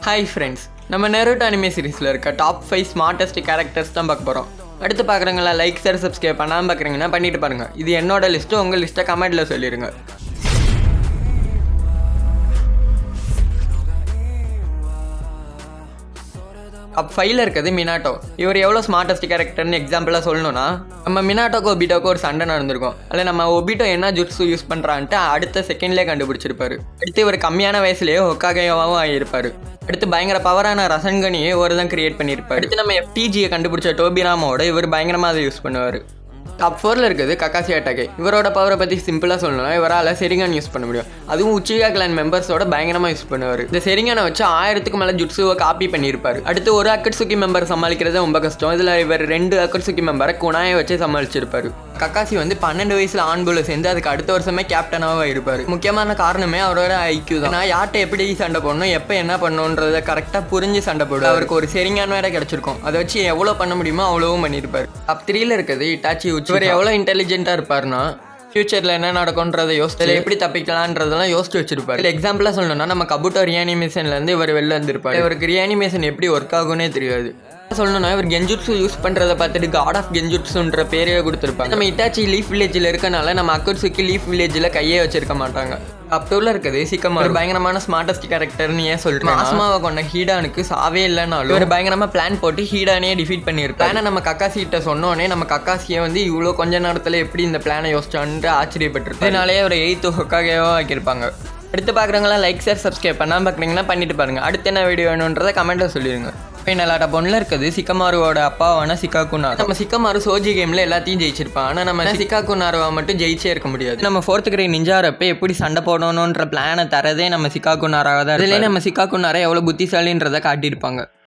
Hi friends, நம்ம நெருட்டோ anime சீரிஸில் இருக்க டாப் 5 ஸ்மார்ட்டஸ்ட் கேரக்டர்ஸ் தான் பார்க்க போகிறோம். அடுத்து பார்க்குறவங்களா லைக் ஷேர் சப்ஸ்கிரைப் பண்ணாமல் பார்க்குறீங்கன்னா பண்ணிட்டு பாருங்கள். இது என்னோட லிஸ்ட்டு, உங்கள் லிஸ்ட்டை கமெண்ட்டில் சொல்லிடுங்க. டாப் 5ல் இருக்கிறது மினாட்டோ. இவர் எவ்வளோ ஸ்மார்ட்டஸ்ட் கேரக்டர்னு எக்ஸாம்பிளாக சொல்லணும்னா, நம்ம மினாட்டோக்கு ஒபிட்டோக்கு ஒரு சண்டை நடந்திருக்கும். அதில் நம்ம ஒபிட்டோ என்ன ஜுட்ஸு யூஸ் பண்ணுறான்ட்டு அடுத்த செகண்ட்லேயே கண்டுபிடிச்சிருப்பாரு. அடுத்து இவர் கம்மியான வயசுலேயே ஹொக்காகேவாவும் ஆகியிருப்பார். அடுத்து பயங்கர பவரான ரசன்கனியை ஒரு தான் கிரியேட் பண்ணியிருப்பார். அடுத்து நம்ம FTGயை கண்டுபிடிச்ச டோபிராமோட இவர் பயங்கரமாக அதை யூஸ் பண்ணுவார். டாப் 4ல் இருக்குது கக்காசி அட்டாகே. இவரோட பவரை பற்றி சிம்பிளாக சொல்லணும்னா, இவரால் செரிங்கான் யூஸ் பண்ண முடியும். அதுவும் உச்சிகா கிளான் மெம்பர்ஸோட பயங்கரமாக யூஸ் பண்ணுவார். இந்த செரிங்கானை வச்சு 1000க்கு மேலே ஜுட்ஸுவை காப்பி பண்ணியிருப்பார். அடுத்து ஒரு அக்கட்சுகி மெம்பர் சமாளிக்கிறது ரொம்ப கஷ்டம். இதில் இவர் 2 அக்கட்சுகி மெம்பரை குணாயை வச்சு சமாளிச்சிருப்பார். கக்காசி 12 வயசில் ஆண்புல சேர்ந்து அதுக்கு அடுத்த வருஷமே கேப்டனாக இருப்பார். முக்கியமான காரணமே அவரோட IQ தான். நான் யார்கிட்ட எப்படி சண்டை போடணும், எப்போ என்ன பண்ணணுன்றதை கரெக்டாக புரிஞ்சு சண்டை போடுவார். அவருக்கு ஒரு செரிங்கான் வேற கிடச்சிருக்கும். அதை வச்சு எவ்வளோ பண்ண முடியுமோ அவ்வளோவும் பண்ணியிருப்பார். டாப் 3ல் இருக்குது இட்டாச்சி உச்சி. இவர் எவ்வளோ இன்டெலிஜென்ட்டாக இருப்பார்னா, ஃபியூச்சரில் என்ன நடக்கும்ன்றதை யோசிச்சு எப்படி தப்பிக்கலான்றதெல்லாம் யோசிச்சு வச்சிருப்பாரு. இல்லை எக்ஸாம்பிளாக சொல்லணும்னா, நம்ம கபுட்டோ ரியானிமேஷன்லேருந்து இவர் வெளில வந்திருப்பார். இவருக்கு ரியானிமேஷன் எப்படி ஒர்க் ஆகும்னே தெரியாது. சொல்லணும்னா, இவர் கெஞ்சுட்ஸு யூஸ் பண்ணுறதை பார்த்துட்டு காட் ஆஃப் கெஞ்சுட்ஸுன்ற பேரையே கொடுத்துருப்பாங்க. நம்ம இட்டாச்சி லீஃப் வில்லேஜில் இருக்கனால நம்ம அக்கட்சுக்கு லீஃப் வில்லேஜில் கையே வச்சிருக்க மாட்டாங்க. அப்டூரில் இருக்குது சிக்கமாரு. பயங்கரமான ஸ்மார்ட்டஸ்ட் கேரக்டர்னு ஏன் சொல்லிட்டு, மாசமாவை கொண்ட ஹீடானுக்கு சாவே இல்லைனாலும் ஒரு பயங்கரமாக பிளான் போட்டு ஹீடானே டிஃபீட் பண்ணியிருப்பாரு. பிளானை நம்ம கக்காசி கிட்ட சொன்னோன்னே நம்ம கக்காசியை இவ்வளோ கொஞ்ச நேரத்தில் எப்படி இந்த பிளானை யோசிச்சான்ட்டு ஆச்சரியப்பட்டிருக்கு. இதனாலே ஒரு 8th ஹொக்காகேவா ஆக்கியிருப்பாங்க. அடுத்து பார்க்குறவங்களாம் லைக் ஷேர் சப்ஸ்கிரைப் பண்ணாமல் பார்க்குறீங்கன்னா பண்ணிட்டு பாருங்கள். அடுத்து என்ன வீடியோ வேணுன்றதை கமெண்ட்டில் சொல்லிடுங்க. ஃபைனலாக டாப் 1ல் இருக்குது சிக்கமாருவோட அப்பாவான சிக்காகுனாரு. நம்ம சிக்கமாரு சோஜி கேமில் எல்லாத்தையும் ஜெயிச்சிருப்பான். ஆனால் நம்ம சிக்காகுனாருவா மட்டும் ஜெயிச்சே இருக்க முடியாது. நம்ம 4th கிரேட் நிஞ்சாரப்போ எப்படி சண்டை போடணுன்ற பிளானை தரதே நம்ம சிக்காகுனாராக தான். இதுலேயே நம்ம சிக்காகுனாரை எவ்வளோ புத்திசாலின்றதை காட்டியிருப்பாங்க.